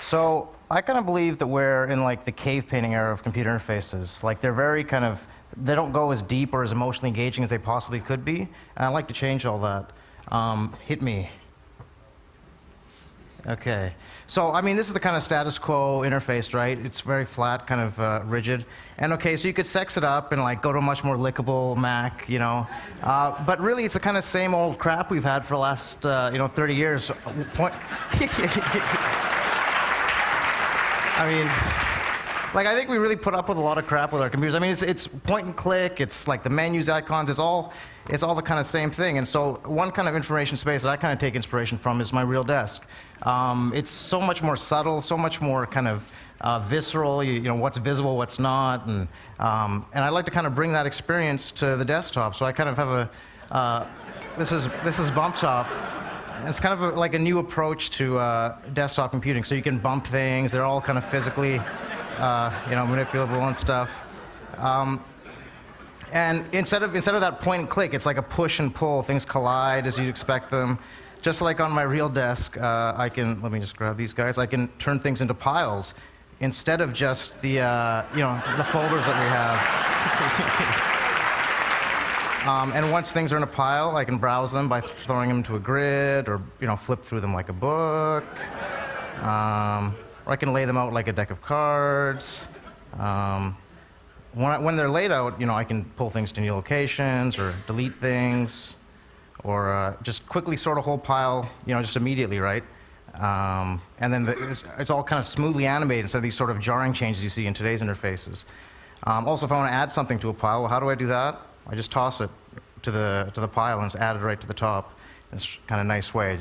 So I kind of believe that we're in like the cave painting era of computer interfaces. Like they're very kind of, they don't go as deep or as emotionally engaging as they possibly could be. And I'd like to change all that. Hit me. Okay. So, I mean, this is the kind of status quo interface, right? It's very flat, kind of rigid. And okay, so you could sex it up and like go to a much more lickable Mac, you know. But really, it's the kind of same old crap we've had for the last, 30 years. I mean, like, I think we really put up with a lot of crap with our computers. I mean, it's point and click, it's like the menus, icons, it's all the kind of same thing. And so one kind of information space that I kind of take inspiration from is my real desk. It's so much more subtle, so much more kind of visceral, you know, what's visible, what's not. And I like to kind of bring that experience to the desktop. So I kind of have this is BumpTop. It's kind of like a new approach to desktop computing. So you can bump things. They're all kind of physically, manipulable and stuff. And instead of that point and click, it's like a push and pull. Things collide as you'd expect them. Just like on my real desk, let me just grab these guys. I can turn things into piles instead of just the folders that we have. And once things are in a pile, I can browse them by throwing them to a grid, or flip through them like a book, or I can lay them out like a deck of cards. When they're laid out, I can pull things to new locations, or delete things, or just quickly sort a whole pile, just immediately, right? And then it's all kind of smoothly animated instead of these sort of jarring changes you see in today's interfaces. Also, if I want to add something to a pile, well, how do I do that? I just toss it to the pile and it's added right to the top. It's kind of nice way.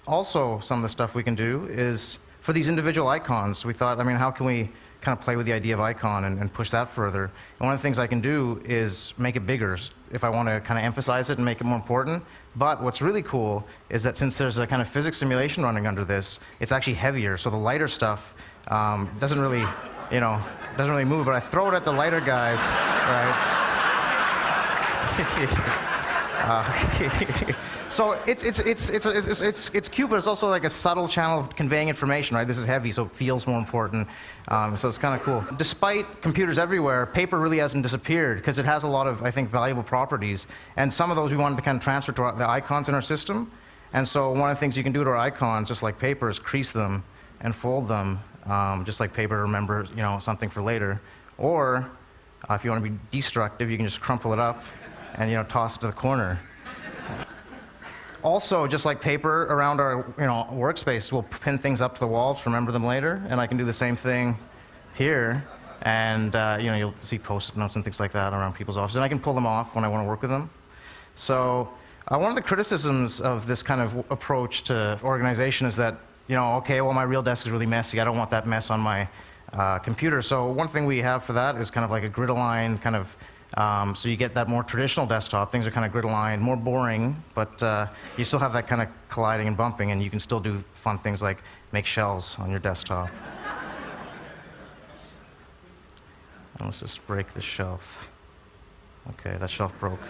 Also, some of the stuff we can do is for these individual icons. We thought, how can we kind of play with the idea of icon and push that further? And one of the things I can do is make it bigger if I want to kind of emphasize it and make it more important. But what's really cool is that since there's a kind of physics simulation running under this, it's actually heavier. So the lighter stuff doesn't really move. But I throw it at the lighter guys, right? So it's cute, but it's also like a subtle channel of conveying information, right? This is heavy, so it feels more important. So it's kind of cool. Despite computers everywhere, paper really hasn't disappeared because it has a lot of, I think, valuable properties. And some of those we wanted to kind of transfer to the icons in our system. And so one of the things you can do to our icons, just like paper, is crease them and fold them, just like paper to remember, something for later. Or if you want to be destructive, you can just crumple it up and toss it to the corner. Also, just like paper around our workspace, we'll pin things up to the wall to remember them later, and I can do the same thing here. And you'll see post-it notes and things like that around people's offices, and I can pull them off when I want to work with them. So one of the criticisms of this kind of approach to organization is that okay, well, my real desk is really messy. I don't want that mess on my computer. So one thing we have for that is kind of like a grid-aligned kind of. So you get that more traditional desktop. Things are kind of grid-aligned, more boring, but you still have that kind of colliding and bumping, and you can still do fun things like make shells on your desktop. And let's just break this shelf. Okay, that shelf broke.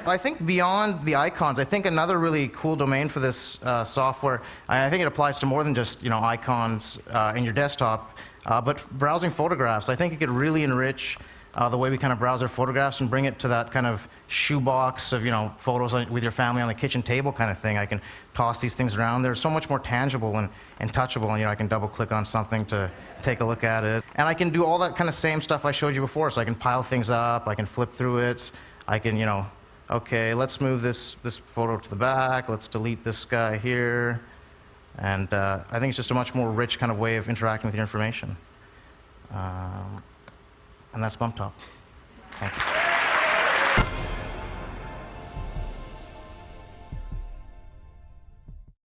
I think beyond the icons, I think another really cool domain for this software, I think it applies to more than just icons in your desktop, but browsing photographs. I think it could really enrich the way we kind of browse our photographs and bring it to that kind of shoebox of photos with your family on the kitchen table kind of thing. I can toss these things around. They're so much more tangible and touchable, and I can double click on something to take a look at it. And I can do all that kind of same stuff I showed you before. So I can pile things up, I can flip through it, I can okay, let's move this photo to the back, let's delete this guy here. And I think it's just a much more rich kind of way of interacting with your information. And that's BumpTop. Thanks.